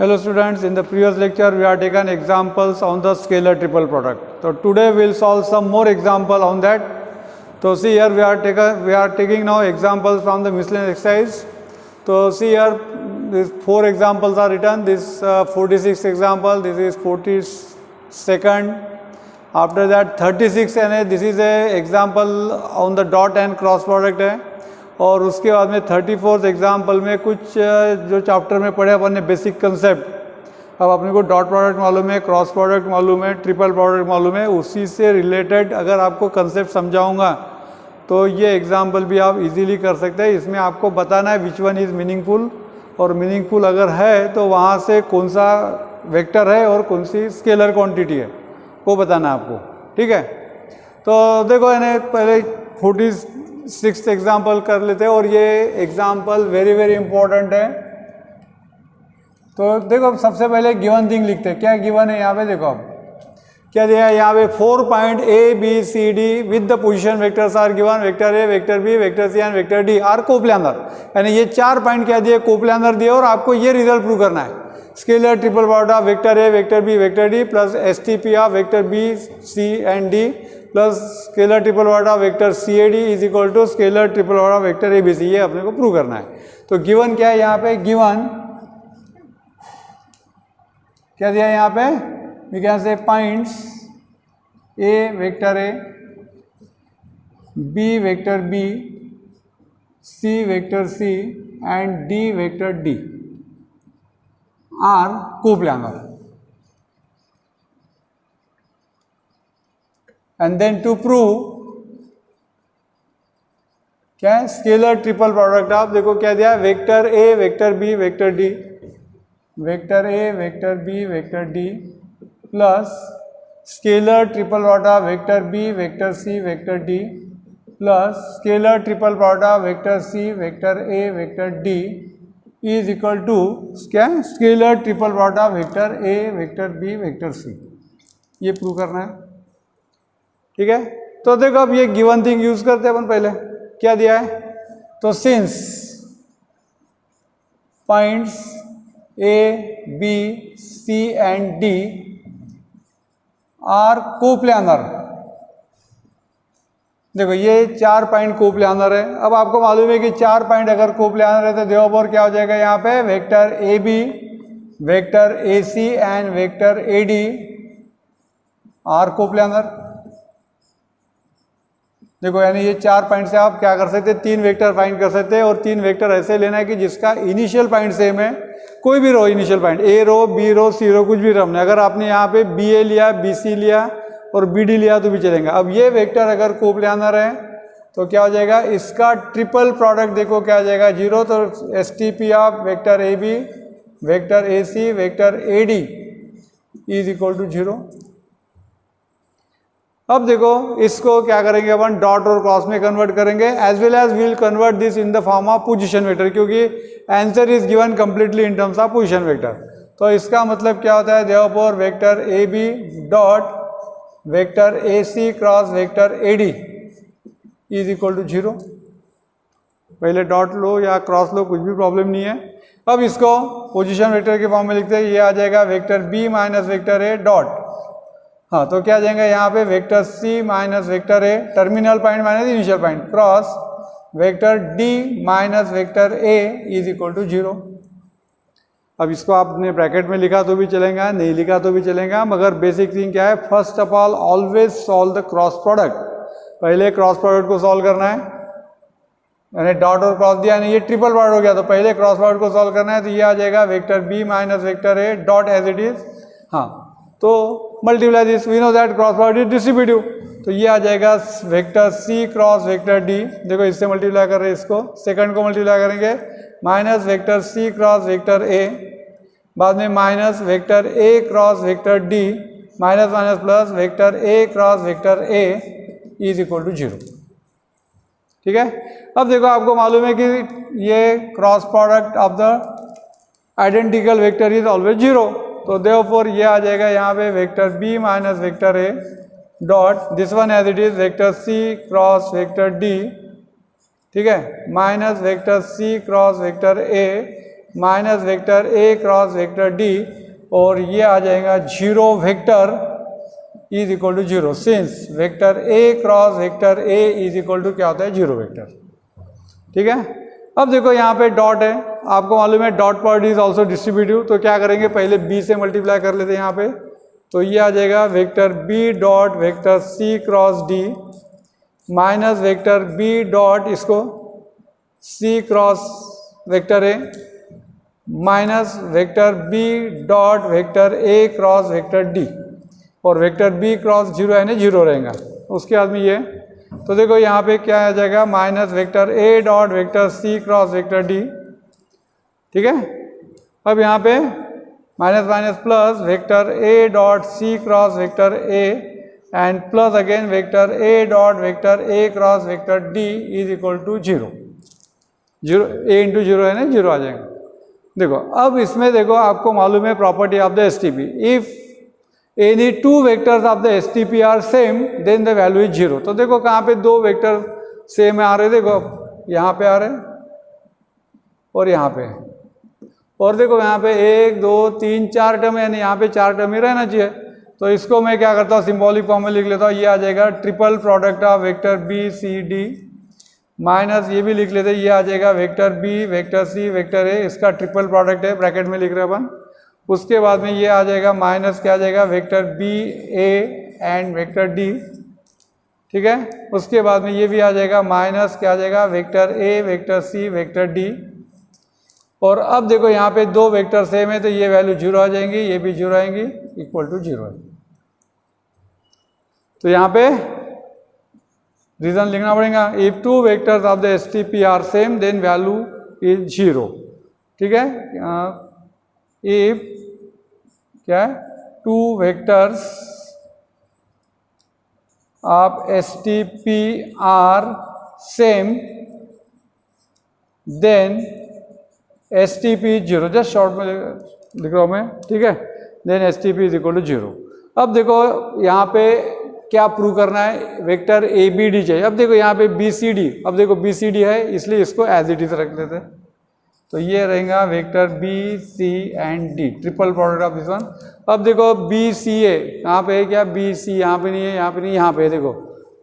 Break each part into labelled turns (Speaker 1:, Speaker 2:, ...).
Speaker 1: Hello students, in the previous lecture we have taken examples on the scalar triple product. So today we will solve some more example on that. So see here we are taking now examples from the miscellaneous exercise. So see here these 4 examples are written. This 46 example, this is 42nd. After that 36 and this is a example on the dot and cross product है. और उसके बाद में 34th example में कुछ जो chapter में पढ़े अपन ने बेसिक कंसेप्ट, अब अपने को डॉट प्रोडक्ट मालूम है, क्रॉस प्रोडक्ट मालूम है, ट्रिपल प्रोडक्ट मालूम है, उसी से रिलेटेड अगर आपको कंसेप्ट समझाऊंगा तो ये एग्जाम्पल भी आप इजीली कर सकते हैं. इसमें आपको बताना है विच वन इज़ मीनिंगफुल, और मीनिंगफुल अगर है तो वहाँ से कौन सा वेक्टर है और कौन सी स्केलर क्वांटिटी है वो बताना है आपको. ठीक है, तो देखो इन्हें पहले 46 एग्जाम्पल कर लेते हैं और ये एग्जाम्पल वेरी वेरी इंपॉर्टेंट है. तो देखो सबसे पहले गिवन थिंग लिखते हैं. क्या गिवन है यहाँ पे, देखो अब क्या दिया है यहाँ पे 4 point A B C D with the position vectors are given. Vector A, vector B, vector C and vector D are coplanar. यानी ये 4 पॉइंट क्या दिए, कोप्लानर दिए, और आपको ये रिजल्ट प्रूव करना है. Scalar triple product of vector A, vector B, vector D plus STP of vector B, C and D plus scalar triple product of vector C A D is equal to scalar triple product of vector A B C. ये अपने को prove करना है. तो given क्या है यहाँ पे, गिवन क्या दिया है यहाँ पे, we can say points A vector A, B vector B, C vector C and D vector D are coplanar. And then to prove क्या है, स्केलर ट्रिपल प्रोडक्ट ऑफ, देखो क्या दिया, vector A, vector B, vector D, vector A, vector B, vector D plus scalar triple product of vector B, vector C, vector D plus scalar triple product of vector C, vector A, vector D is equal to क्या, scalar triple product of vector A, vector B, vector C. ये prove करना है. ठीक है, तो देखो अब ये गिवन थिंग यूज करते हैं अपन. पहले क्या दिया है, तो since points A B C and D are coplanar. देखो ये 4 पॉइंट कोप्लानर है. अब आपको मालूम है कि 4 पॉइंट अगर कोप्लानर है तो देवोर क्या हो जाएगा यहाँ पे, vector A B, vector A C and vector A D are coplanar. देखो यानी ये 4 पॉइंट से आप क्या कर सकते हैं, 3 वेक्टर फाइंड कर सकते हैं. और 3 वेक्टर ऐसे लेना है कि जिसका इनिशियल पॉइंट सेम है, कोई भी रो इनिशियल पॉइंट, ए रो, बी रो, सी रो, कुछ भी रो. अगर आपने यहाँ पे बी ए लिया, बी सी लिया और बी डी लिया तो भी चलेगा. अब ये वेक्टर अगर कोप्लानर है तो क्या हो जाएगा, इसका ट्रिपल प्रोडक्ट देखो क्या हो जाएगा, 0. तो S T P of vector A B, vector A C, vector A D is equal to 0. अब देखो इसको क्या करेंगे अपन, डॉट और क्रॉस में कन्वर्ट करेंगे. As well as will convert this in the form of position vector, क्योंकि answer is given completely in terms of position vector. तो इसका मतलब क्या होता है, therefore vector A B dot vector A C cross vector A D is equal to 0. पहले dot लो या cross लो, कुछ भी प्रॉब्लम नहीं है. अब इसको पोजीशन वेक्टर के फॉर्म में लिखते हैं. ये आ जाएगा vector B minus vector A dot, हाँ तो क्या जाएंगे यहाँ पे, vector C minus vector A, terminal point minus initial point, cross vector D minus vector A is equal to 0. अब इसको आपने ब्रैकेट में लिखा तो भी चलेगा, नहीं लिखा तो भी चलेगा, मगर बेसिक थिंग क्या है, first of all always solve the cross product. पहले क्रॉस प्रोडक्ट को सॉल्व करना है. मैंने डॉट और क्रॉस दिया, नहीं ये ट्रिपल प्रोडक्ट हो गया, तो पहले क्रॉस प्रोडक्ट को सॉल्व करना है. तो ये आ जाएगा vector B minus vector A dot as it is, हाँ तो multiply this, we know that cross product is distributive. तो ये आ जाएगा vector C cross vector D. देखो इससे मल्टीप्लाई कर रहे हैं, इसको सेकंड को मल्टीप्लाई करेंगे, minus vector C cross vector A, बाद में minus vector A cross vector D, minus minus plus vector A cross vector A is equal to 0. ठीक है, अब देखो आपको मालूम है कि ये cross product of the identical vector is always 0. तो देयरफॉर ये आ जाएगा यहाँ पे vector B minus vector A dot this one as it is vector C cross vector D, ठीक है, minus vector C cross vector A minus vector A cross vector D, और ये आ जाएगा 0 vector is equal to 0, since vector A cross vector A is equal to क्या होता है 0 vector. ठीक है, अब देखो यहाँ पे डॉट है, आपको मालूम है dot product is also distributive, तो क्या करेंगे पहले बी से मल्टीप्लाई कर लेते हैं यहाँ पे, तो ये आ जाएगा vector B dot vector C cross D minus vector B dot इसको C cross vector A minus vector B dot vector A cross vector D, और वेक्टर बी क्रॉस 0 यानी 0 रहेगा। उसके बाद में ये, तो देखो यहाँ पे क्या आ जाएगा minus vector A dot vector C cross vector D. ठीक है, अब यहाँ पे minus minus plus vector A dot C cross vector A and plus again vector A dot vector A cross vector D is equal to 0, A into 0 है ना 0 आ जाएगा। देखो अब इसमें देखो आपको मालूम है property of the STP, if any two vectors of the STP are same then the value is 0। तो देखो कहाँ पे दो वेक्टर सेम आ रहे, देखो यहाँ पे आ रहे और यहाँ पे, और देखो यहाँ पे 1 2 3 4 टर्म, यानी यहाँ पे 4 टर्म ही रहना चाहिए। तो इसको मैं क्या करता हूँ सिंबॉलिक फॉर्म में लिख लेता हूँ, ये आ जाएगा triple product of vector B C D minus ये भी लिख लेते हैं, ये आ जाएगा vector B vector C vector A, इसका ट्रिपल प्रोडक्ट है, ब्रैकेट में लिख रहे हैं अपन। उसके बाद में ये आ जाएगा माइनस क्या आ जाएगा vector B A and vector D. ठीक है, उसके बाद में ये भी आ जाएगा माइनस क्या आ जाएगा vector A vector C vector D. और अब देखो यहाँ पे दो वेक्टर सेम है तो ये वैल्यू 0 आ जाएंगी, ये भी 0 आएंगी, इक्वल टू 0 है। तो यहाँ पे रीजन लिखना पड़ेगा, if two vectors of the STP are same then value is 0। ठीक है, इफ क्या है two vectors of STP are same then STP 0, just short में लिख रहा हूँ मैं। ठीक है, then STP is equal to 0। अब देखो यहाँ पे क्या प्रूव करना है, वेक्टर ए बी डी चाहिए। अब देखो यहाँ पे बी सी डी, अब देखो बी सी डी है इसलिए इसको एज इट इज रख देते हैं, तो ये रहेगा vector B C and D, triple product of this one. अब देखो बी सी ए कहाँ पे है, क्या बी सी यहाँ पे नहीं है, यहाँ पे नहीं, यहाँ पे है, देखो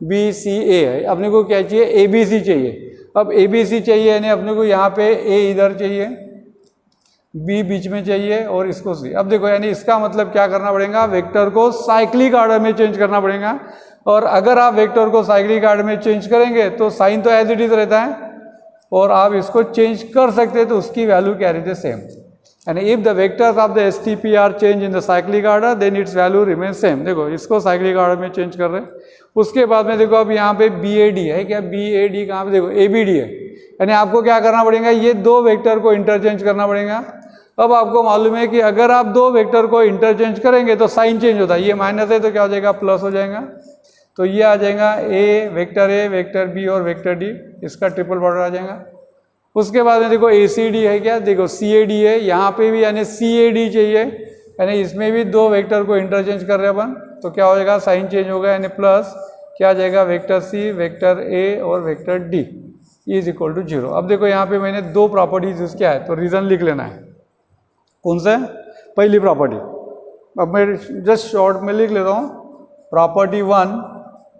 Speaker 1: बी सी ए है। अपने को क्या चाहिए, ए बी सी चाहिए। अब ए बी सी चाहिए यानी अपने को यहाँ पे ए इधर चाहिए, बी बीच में चाहिए और इसको सी। अब देखो यानी इसका मतलब क्या करना पड़ेगा, वेक्टर को साइक्लिक ऑर्डर में चेंज करना पड़ेगा। और अगर आप वेक्टर को साइक्लिक ऑर्डर में चेंज करेंगे तो साइन तो एज इट इज रहता है, और आप इसको चेंज कर सकते हैं तो उसकी वैल्यू क्या रहती है सेम। यानी if the vectors of the STP are change in the cyclic order then its value remain same. देखो इसको साइक्लिक ऑर्डर में चेंज कर रहे हैं। उसके बाद में देखो अब यहाँ पे बी ए डी है, क्या बी ए डी कहाँ पे, देखो ए बी डी है, यानी आपको क्या करना पड़ेगा, ये दो वेक्टर को इंटरचेंज करना पड़ेगा। अब आपको मालूम है कि अगर आप दो वेक्टर को इंटरचेंज करेंगे तो साइन चेंज होता है, ये माइनस है तो क्या हो जाएगा प्लस हो जाएगा। तो ये आ जाएगा ए वेक्टर बी और वेक्टर डी, इसका ट्रिपल प्रोडक्ट आ जाएगा। उसके बाद में देखो ए सी डी है, क्या देखो सी ए डी है, यहाँ पे भी यानी सी ए डी चाहिए, यानी इसमें भी दो वेक्टर को इंटरचेंज कर रहे हैं अपन, तो क्या हो जाएगा साइन चेंज होगा, यानी प्लस क्या आ जाएगा वेक्टर सी वेक्टर ए और vector D is equal to 0। अब देखो यहाँ पे मैंने दो प्रॉपर्टीज यूज किया है, तो रीजन लिख लेना है। कौन सा है, पहली प्रॉपर्टी, अब मैं जस्ट शॉर्ट में लिख लेता हूँ। प्रॉपर्टी 1,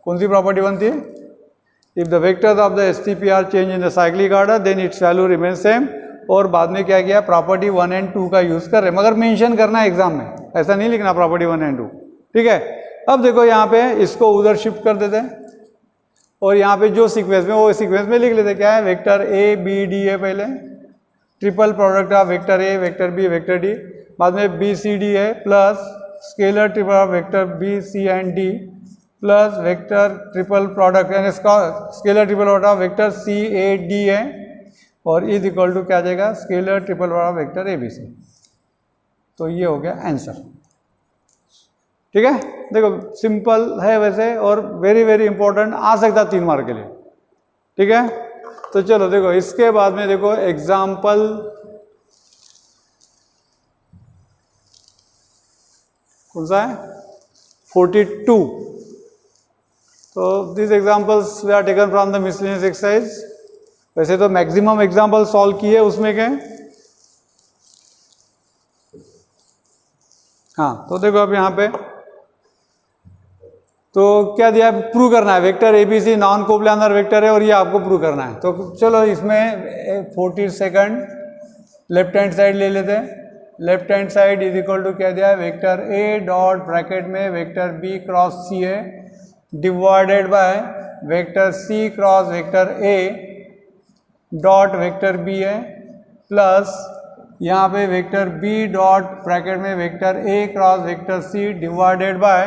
Speaker 1: कौन सी प्रॉपर्टी 1 थी, if the vectors of the STP are change in the cyclic order then its value remain same. और बाद में क्या किया, प्रॉपर्टी 1 एंड 2 का यूज कर रहे हैं, मगर मेंशन करना है एग्जाम में, ऐसा नहीं लिखना प्रॉपर्टी 1 एंड 2। ठीक है, अब देखो यहाँ पे इसको उधर शिफ्ट कर देते हैं और यहाँ पे जो सीक्वेंस में वो सीक्वेंस में लिख लेते हैं। क्या है, वेक्टर ए बी डी है, पहले triple product of vector A vector B vector D, बाद में बी सी डी है plus scalar triple of vector B C and D plus vector triple product यानी scalar triple product of vector C A D है, और is equal to क्या आ जाएगा scalar triple product of vector A B C. तो ये हो गया आंसर। ठीक है, देखो सिंपल है वैसे, और वेरी वेरी इंपॉर्टेंट, आ सकता 3 मार्क के लिए। ठीक है, तो चलो देखो इसके बाद में देखो एग्जाम्पल कौन सा है, 42। तो this examples we are taken from the miscellaneous exercise. वैसे तो मैक्सिमम एग्जाम्पल सॉल्व किए उसमें के, हाँ, तो देखो अब यहाँ पे तो क्या दिया, प्रूव करना है vector ABC non coplanar vector है और ये आपको प्रूव करना है। तो चलो इसमें 40 सेकंड लेफ्ट हैंड साइड ले लेते हैं। Left hand side is equal to क्या दिया है, वेक्टर A डॉट ब्रैकेट में वेक्टर B क्रॉस C है divided by vector C cross vector A dot vector B है प्लस यहाँ पे वेक्टर B डॉट ब्रैकेट में vector A cross vector C divided by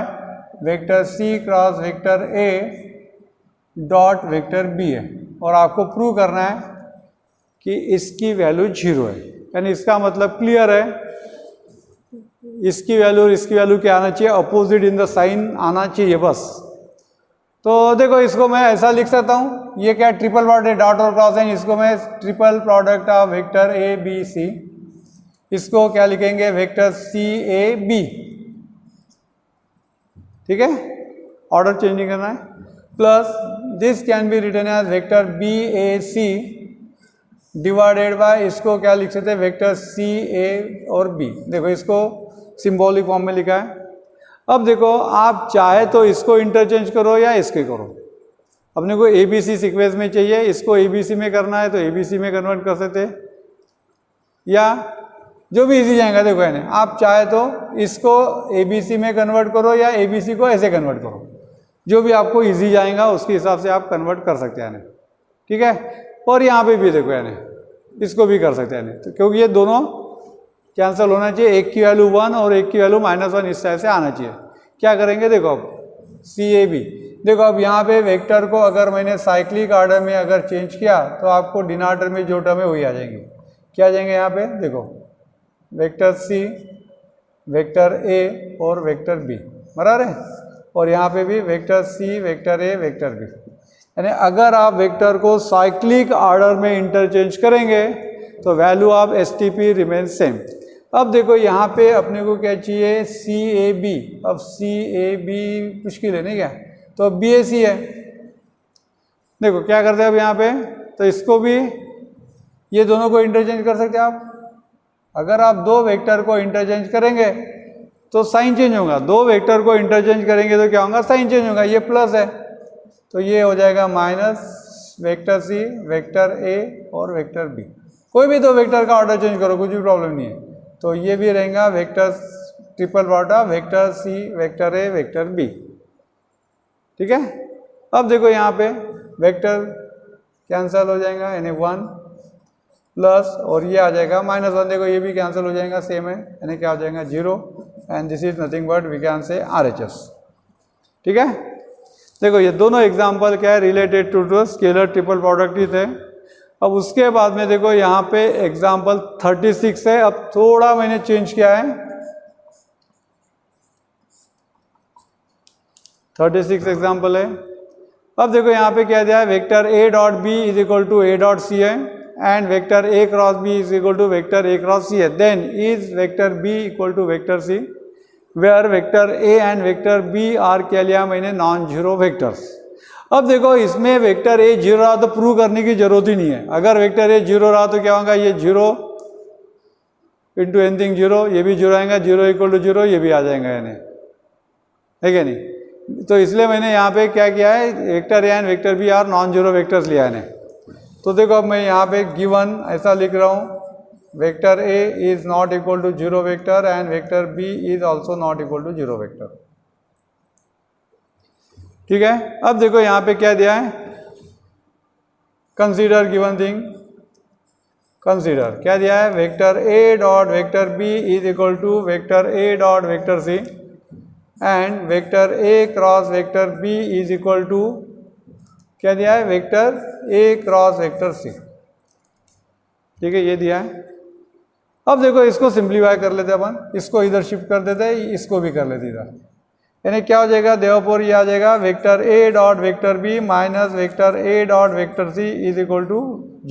Speaker 1: vector C cross vector A dot vector B है। और आपको prove करना है कि इसकी वैल्यू 0 है, यानी इसका मतलब क्लियर है, इसकी वैल्यू और इसकी वैल्यू क्या आना चाहिए, अपोजिट इन द साइन आना चाहिए बस। तो देखो इसको मैं ऐसा लिख सकता हूँ, ये क्या ट्रिपल प्रोडक्ट डॉट और क्रॉस है, इसको मैं triple product of vector A B C, इसको क्या लिखेंगे वेक्टर C A B, ठीक है, ऑर्डर चेंज नहीं करना है। Plus this can be written as vector B A C divided by, इसको क्या लिख सकते हैं वेक्टर C A और B। देखो इसको सिंबॉलिक फॉर्म में लिखा है। अब देखो आप चाहे तो इसको इंटरचेंज करो या इसके करो, अपने को ABC सीक्वेंस में चाहिए, इसको ABC में करना है तो ABC में कन्वर्ट कर सकते हैं या जो भी इजी जाएगा। देखो यानी आप चाहे तो इसको ABC में कन्वर्ट करो या ABC को ऐसे कन्वर्ट करो, जो भी आपको इजी जाएगा उसके हिसाब से आप कन्वर्ट कर सकते हैं, ठीक है। और यहाँ पे भी देखो यानी इसको भी कर सकते हैं, तो क्योंकि ये दोनों कैंसिल होना चाहिए, एक की वैल्यू 1 और एक की वैल्यू -1 इस टाइप से आना चाहिए। क्या करेंगे देखो अब CAB, देखो अब यहाँ पे वेक्टर को अगर मैंने साइक्लिक ऑर्डर में अगर चेंज किया तो आपको डिनॉमिनेटर में जो टर्म है वही आ जाएंगे। क्या आ जाएंगे यहाँ पे देखो वेक्टर C वेक्टर A और वेक्टर B बराबर है, और यहाँ पे भी vector C vector A vector B। यानी अगर आप वेक्टर को साइक्लिक ऑर्डर में इंटरचेंज करेंगे तो value of STP remain same. अब देखो यहाँ पे अपने को क्या चाहिए CAB, अब CAB मुश्किल है नहीं क्या, तो BAC है। देखो क्या करते हैं अब यहाँ पे, तो इसको भी ये दोनों को इंटरचेंज कर सकते हैं आप। अगर आप दो वेक्टर को इंटरचेंज करेंगे तो साइन चेंज होगा, दो वेक्टर को इंटरचेंज करेंगे तो क्या होगा साइन चेंज होगा, ये प्लस है तो ये हो जाएगा minus vector C vector A और वेक्टर B। कोई भी दो वेक्टर का ऑर्डर चेंज करो, कुछ भी प्रॉब्लम नहीं है। तो ये भी रहेगा vector triple product vector C vector A vector B, ठीक है। अब देखो यहाँ पे वेक्टर कैंसिल हो जाएगा, यानी 1 प्लस और ये आ जाएगा -1, देखो ये भी कैंसिल हो जाएगा, सेम है, यानी क्या हो जाएगा 0 and this is nothing but we can say RHS, ठीक है। देखो ये दोनों एग्जाम्पल क्या है related to scalar triple product ही थे। अब उसके बाद में देखो यहाँ पे एग्जाम्पल 36 है, अब थोड़ा मैंने चेंज किया है, 36 एग्जाम्पल है। अब देखो यहाँ पे क्या दिया है vector A dot B is equal to A dot C है and vector A cross B is equal to vector A cross C है, then is vector B equal to vector C वेयर वेक्टर A and vector B are क्या लिया मैंने non zero vectors. अब देखो इसमें वेक्टर A 0 रहा तो प्रूव करने की जरूरत ही नहीं है, अगर वेक्टर A 0 रहा तो क्या होगा ये 0 इंटू एनीथिंग 0, ये भी 0 आएगा, 0 इक्वल टू 0 ये भी आ जाएगा, यानी है क्या नहीं। तो इसलिए मैंने यहाँ पे क्या किया है vector A and vector B are non zero vectors लिया है। तो देखो अब मैं यहाँ पे गिवन ऐसा लिख रहा हूँ vector A is not equal to 0 vector and vector B is also not equal to 0 vector, ठीक है। अब देखो यहाँ पे क्या दिया है कंसीडर गिवन थिंग, कंसीडर क्या दिया है vector A dot vector B is equal to vector A dot vector C and vector A cross vector B is equal to क्या दिया है vector A cross vector C, ठीक है, ये दिया है। अब देखो इसको सिंप्लीफाई कर लेते अपन, इसको इधर शिफ्ट कर देते हैं, इसको भी कर लेते इधर, यानी क्या हो जाएगा देयरफॉर ये आ जाएगा vector A dot vector B minus vector A dot vector C is equal to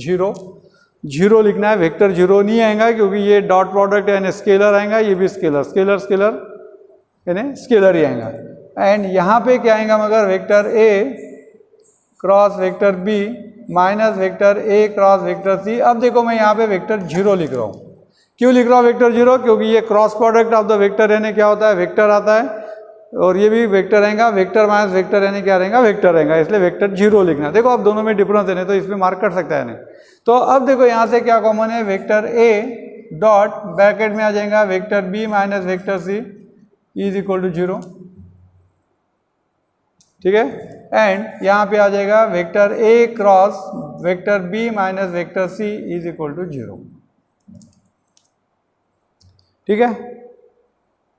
Speaker 1: 0। 0 लिखना है, वेक्टर 0 नहीं आएगा क्योंकि ये डॉट प्रोडक्ट है यानी स्केलर आएगा, ये भी स्केलर स्केलर स्केलर यानी स्केलर ही आएगा। एंड यहाँ पे क्या आएगा मगर vector A cross vector B minus vector A cross vector C। अब देखो मैं यहाँ पे वेक्टर 0 लिख रहा हूँ, क्यों लिख रहा हूँ वेक्टर 0? क्योंकि ये cross product of the vector यानी क्या होता है, वेक्टर आता है, और ये भी वेक्टर रहेगा, वेक्टर माइनस वेक्टर यानी क्या रहेगा, वेक्टर रहेगा, इसलिए वेक्टर 0 लिखना। देखो अब दोनों में डिफरेंस है, नहीं तो इसमें मार्क कर सकता है नहीं। तो अब देखो यहाँ से क्या कॉमन है, वेक्टर ए डॉट ब्रैकेट में आ जाएगा vector B minus vector C is equal to 0, ठीक है। एंड यहाँ पे आ जाएगा vector A cross vector B minus vector C is equal to 0, ठीक है,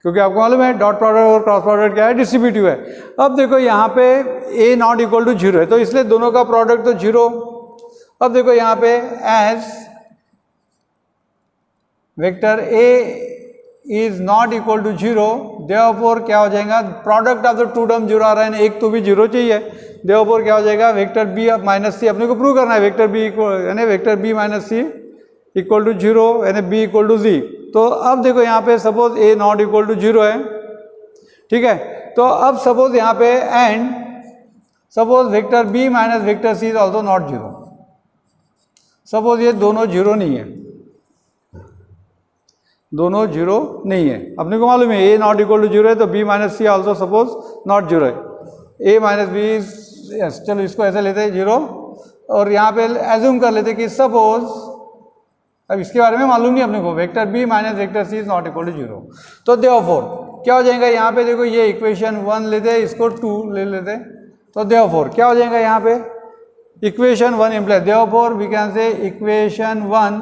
Speaker 1: क्योंकि आपको मालूम है डॉट प्रोडक्ट और क्रॉस प्रोडक्ट क्या है, डिस्ट्रीब्यूटिव है। अब देखो यहाँ पे ए नॉट इक्वल टू 0 है, तो इसलिए दोनों का प्रोडक्ट तो 0। अब देखो यहाँ पे as vector A is not equal to 0, therefore क्या हो जाएगा, product of the two term 0 आ रहा है, एक तो भी 0 चाहिए, देयरफॉर क्या हो जाएगा, वेक्टर बी माइनस सी अपने को प्रूव करना है, वेक्टर बी यानी vector B minus C equal to 0 यानी बी इक्वल टू जी। तो अब देखो यहाँ पे suppose A not equal to 0 है, ठीक है। तो अब सपोज यहाँ पे and suppose vector B minus vector C is also not 0, suppose ये दोनों 0 नहीं है, दोनों 0 नहीं है, अपने को मालूम है ए नॉट इक्वल टू 0 है, तो B minus C also suppose not 0 है, ए माइनस बी, चलो इसको ऐसे लेते हैं 0, और यहाँ पे एज्यूम कर लेते कि सपोज, अब इसके बारे में मालूम नहीं अपने को, vector B minus vector C is not equal to 0, तो देयरफॉर क्या हो जाएगा, यहाँ पे देखो ये इक्वेशन 1 लेते, इसको 2 ले लेते, तो देयरफॉर क्या हो जाएगा, यहाँ पे equation 1 imply, therefore we can say equation 1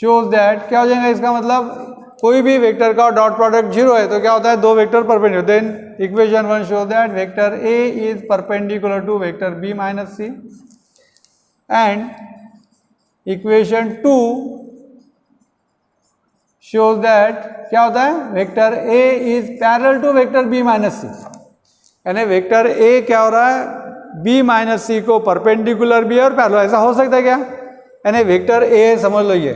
Speaker 1: shows that, क्या हो जाएगा, इसका मतलब कोई भी वेक्टर का डॉट प्रोडक्ट 0 है तो क्या होता है, दो vector perpendicular, then equation 1 show that vector A is perpendicular to vector B minus C, and equation 2 shows that क्या होता है, vector A is parallel to vector B minus C, यानी वेक्टर A क्या हो रहा है, B माइनस सी को perpendicular भी है और पैरेलल, ऐसा हो सकता है क्या, यानी वेक्टर A समझ लो ये,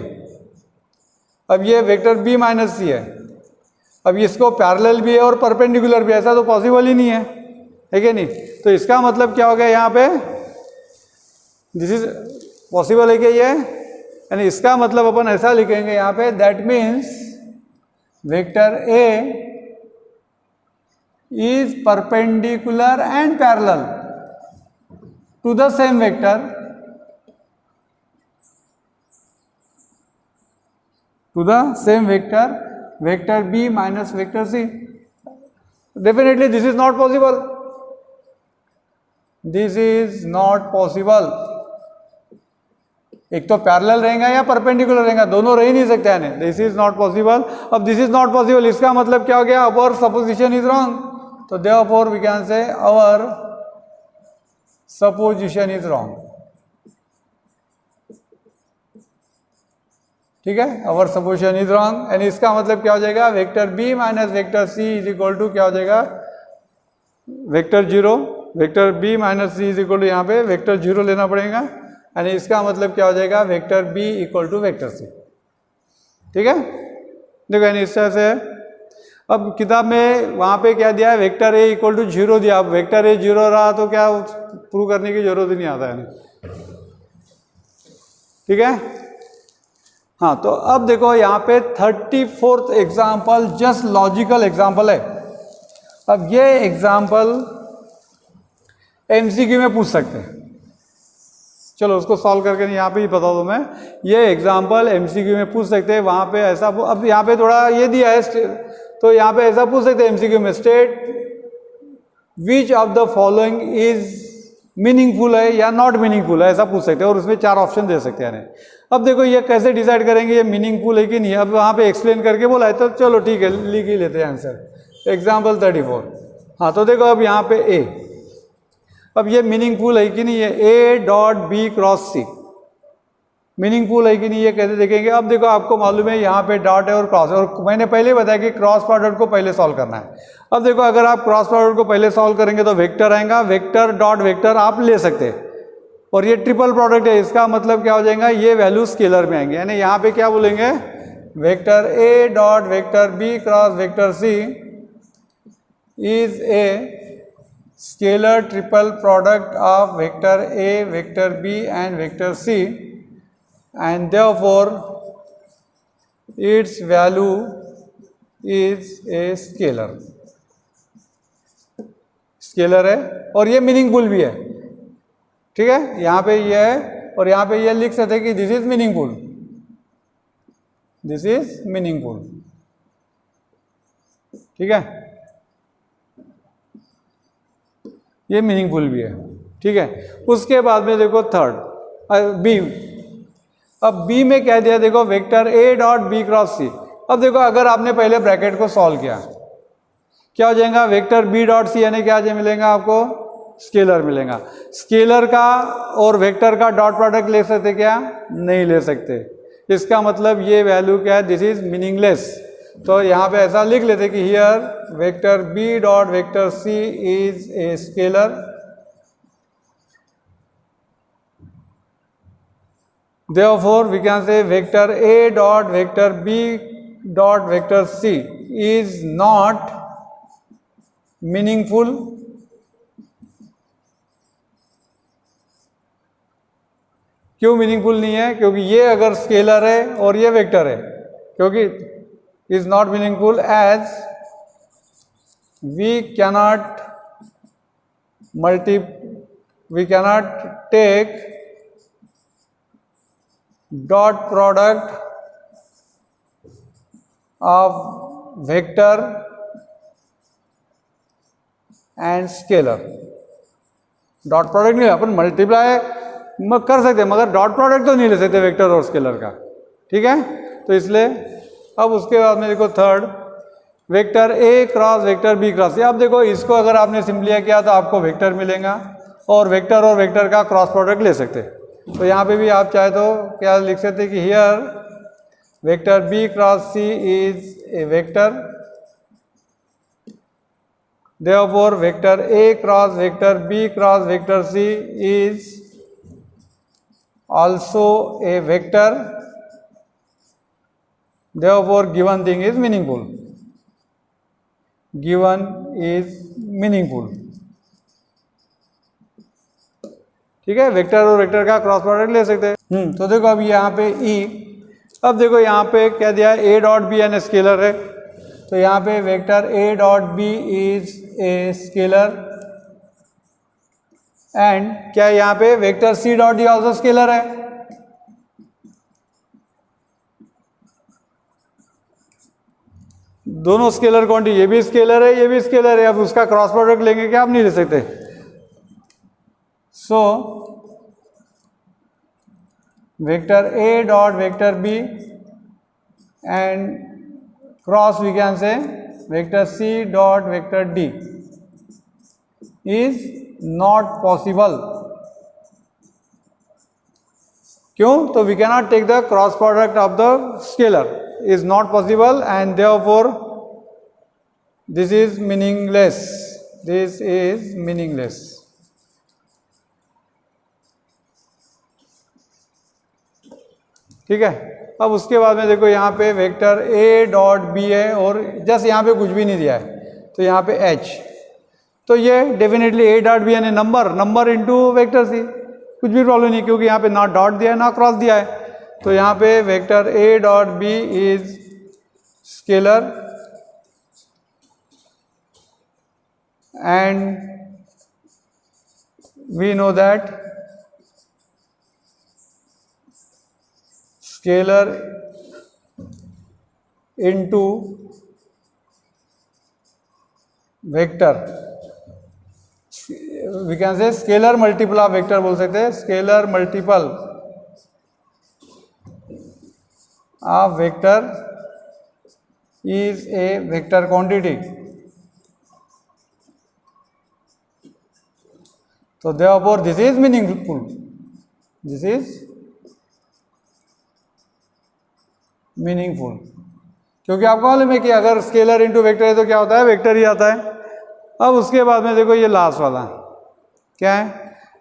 Speaker 1: अब ये वेक्टर B माइनस सी है, अब इसको पैरेलल भी है और परपेंडिकुलर भी है, ऐसा तो पॉसिबल ही नहीं है कि नहीं। तो इसका मतलब क्या हो गया, यहाँ पे दिस इज पॉसिबल है क्या ये, यानी इसका मतलब अपन ऐसा लिखेंगे यहाँ पे, that means vector A is perpendicular and parallel to the same vector, vector B minus vector C. Definitely this is not possible, this is not possible, एक तो पैरेलल रहेगा या परपेंडिकुलर रहेगा, दोनों रह ही नहीं सकते हैं, दिस इज नॉट पॉसिबल। अब दिस इज नॉट पॉसिबल इसका मतलब क्या हो गया, अवर सपोजिशन इज रॉन्ग, तो therefore we can say our supposition is wrong, ठीक है, our supposition is wrong, and इसका मतलब क्या हो जाएगा, vector B minus vector C is equal to क्या हो जाएगा, vector 0, vector B minus C is equal to यहाँ पे वेक्टर 0 लेना पड़ेगा, यानी इसका मतलब क्या हो जाएगा, vector B equal to vector C, ठीक है। देखो यानी इस तरह से, अब किताब में वहाँ पे क्या दिया है, वेक्टर ए इक्वल टू 0 दिया, अब वेक्टर ए 0 रहा तो क्या प्रूव करने की जरूरत ही नहीं आता है, ठीक है। हाँ, तो अब देखो यहाँ पे 34th example just logical example है। अब ये एग्जाम्पल एमसीक्यू में पूछ सकते हैं, चलो उसको सॉल्व करके नहीं यहाँ पे ही बता दो मैं, ये एग्जाम्पल एमसीक्यू में पूछ सकते हैं, वहाँ पे ऐसा, अब यहाँ पे थोड़ा ये दिया है तो यहाँ पे ऐसा पूछ सकते हैं एमसीक्यू में, state which of the following is meaningful है या नॉट मीनिंगफुल है, ऐसा पूछ सकते हैं, और उसमें 4 ऑप्शन दे सकते हैं। अब देखो ये कैसे डिसाइड करेंगे ये मीनिंगफुल है कि नहीं, अब वहाँ पे एक्सप्लेन करके बोला है तो चलो ठीक है लिख ही लेते हैं आंसर। एग्जाम्पल 34, हाँ तो देखो अब यहाँ पे ए, अब ये मीनिंगफुल है कि नहीं है, A dot B cross C meaningful है कि नहीं, ये कैसे देखेंगे। अब देखो आपको मालूम है यहाँ पे डॉट है और क्रॉस है, और मैंने पहले बताया कि क्रॉस प्रोडक्ट को पहले सॉल्व करना है। अब देखो अगर आप क्रॉस प्रोडक्ट को पहले सॉल्व करेंगे तो वेक्टर आएगा, वेक्टर डॉट वेक्टर आप ले सकते हैं, और ये ट्रिपल प्रोडक्ट है, इसका मतलब क्या हो जाएगा, ये वैल्यू स्केलर में आएंगे, यानी यहाँ पे क्या बोलेंगे, vector A dot vector B cross vector C is a scalar triple product of vector A, vector B and vector C and therefore its value is a scalar. Scalar है और ये मीनिंगफुल भी है, ठीक है, यहाँ पे ये है और यहाँ पे ये लिख सकते हैं कि this is meaningful, this is meaningful, ठीक है, ये मीनिंगफुल भी है, ठीक है। उसके बाद में देखो थर्ड बी, अब बी में कह दिया देखो vector A dot B cross C. अब देखो अगर आपने पहले ब्रैकेट को सॉल्व किया क्या हो जाएगा, वेक्टर बी डॉट सी यानी क्या मिलेगा आपको, स्केलर मिलेगा। स्केलर का और वेक्टर का डॉट प्रोडक्ट ले सकते क्या, नहीं ले सकते, इसका मतलब ये वैल्यू क्या है, दिस इज मीनिंगलेस। तो यहाँ पे ऐसा लिख लेते कि here vector B dot vector C is a scalar, therefore we can say vector a dot vector b dot vector c is not meaningful क्यों मीनिंगफुल नहीं है, क्योंकि ये अगर स्केलर है और ये वेक्टर है, क्योंकि is not meaningful as we cannot take dot product of vector and scalar। Dot product नहीं, अपन मल्टीप्लाई कर सकते हैं मगर डॉट प्रोडक्ट तो नहीं ले सकते वेक्टर और स्केलर का, ठीक है। तो इसलिए अब उसके बाद में देखो third vector A cross vector B cross C. अब देखो इसको अगर आपने सिंप्लीफाई किया तो आपको वेक्टर मिलेगा और वेक्टर का क्रॉस प्रोडक्ट ले सकते हैं। तो यहाँ पे भी आप चाहे तो क्या लिख सकते हैं कि here vector B cross C is a vector, therefore vector A cross vector B cross vector C is also a vector, therefore given thing is meaningful, given is meaningful, ठीक है। वेक्टर और वेक्टर का cross product ले सकते हैं। तो देखो अब यहाँ पे ई, अब देखो यहाँ पे क्या दिया है, A dot B an scalar है, तो यहाँ पे vector A dot B is a scalar and क्या यहाँ पे vector C dot D also scalar है। दोनों स्केलर क्वांटिटी, ये भी स्केलर है ये भी स्केलर है, अब उसका क्रॉस प्रोडक्ट लेंगे क्या, आप नहीं ले सकते। So vector A dot vector B and cross we can say vector C dot vector D is not possible. क्यों, तो we cannot take the cross product of the scalar, is not possible and therefore this is meaningless, this is meaningless. ठीक है। अब उसके बाद में देखो यहाँ पे वेक्टर ए डॉट बी है और जस्ट यहाँ पे कुछ भी नहीं दिया है, तो यहाँ पे एच, तो ये डेफिनेटली ए डॉट बी यानी नंबर इनटू वेक्टर सी, कुछ भी प्रॉब्लम नहीं क्योंकि यहाँ पे ना डॉट दिया है ना क्रॉस दिया है। तो यहाँ पे vector A dot B is scalar and we know that scalar into vector, we can say scalar multiple of vector बोल सकते हैं, scalar multiple of vector is a vector quantity। तो therefore this is meaningful, this is meaningful, क्योंकि आपको मालूम है कि अगर स्केलर इनटू वेक्टर है तो क्या होता है, वेक्टर ही आता है। अब उसके बाद में देखो ये लास्ट वाला क्या है,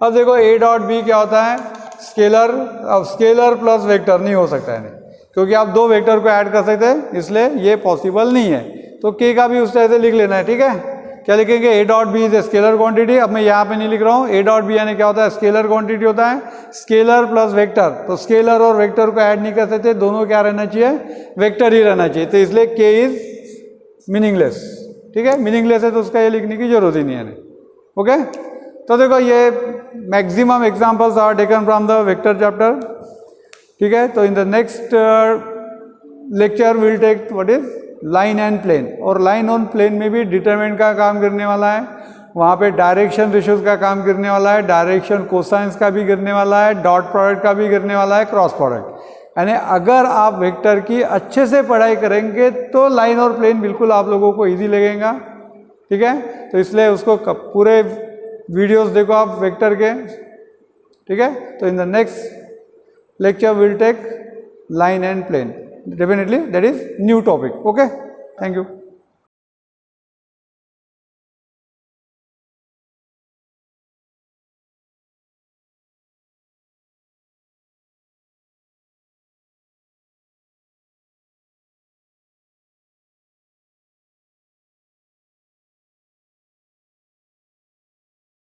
Speaker 1: अब देखो ए डॉट बी क्या होता है, स्केलर। अब स्केलर प्लस वेक्टर नहीं हो सकता है, क्योंकि आप दो वेक्टर को ऐड कर सकते हैं, इसलिए ये पॉसिबल नहीं है। तो के का भी उस तरह से लिख लेना है, ठीक है। क्या लिखेंगे, A dot B is a scalar quantity. अब मैं यहाँ पे नहीं लिख रहा हूँ, ए डॉट बी यानी क्या होता है, स्केलर क्वांटिटी होता है, स्केलर प्लस वेक्टर। तो स्केलर और वेक्टर को ऐड नहीं कर सकते, दोनों क्या रहना चाहिए, वेक्टर ही रहना चाहिए। तो इसलिए के इज मीनिंगलेस, ठीक है, मीनिंगलेस है तो उसका ये लिखने की जरूरत ही नहीं है। ओके, तो देखो ये maximum examples are taken from the vector chapter, ठीक है। तो in the next lecture will take what is line and plane, और लाइन ऑन प्लेन में भी डिटरमिनेंट का काम करने वाला है, वहाँ पे डायरेक्शन रेशियोज का काम करने वाला है, डायरेक्शन कोसाइंस का भी करने वाला है, डॉट प्रोडक्ट का भी करने वाला है, क्रॉस प्रोडक्ट। यानी अगर आप वेक्टर की अच्छे से पढ़ाई करेंगे तो लाइन और प्लेन बिल्कुल आप लोगों को ईजी लगेगा, ठीक है। तो इसलिए उसको पूरे वीडियोस देखो आप वेक्टर के, ठीक है। तो in the next lecture will take line and plane, definitely that is new topic. Okay, thank you.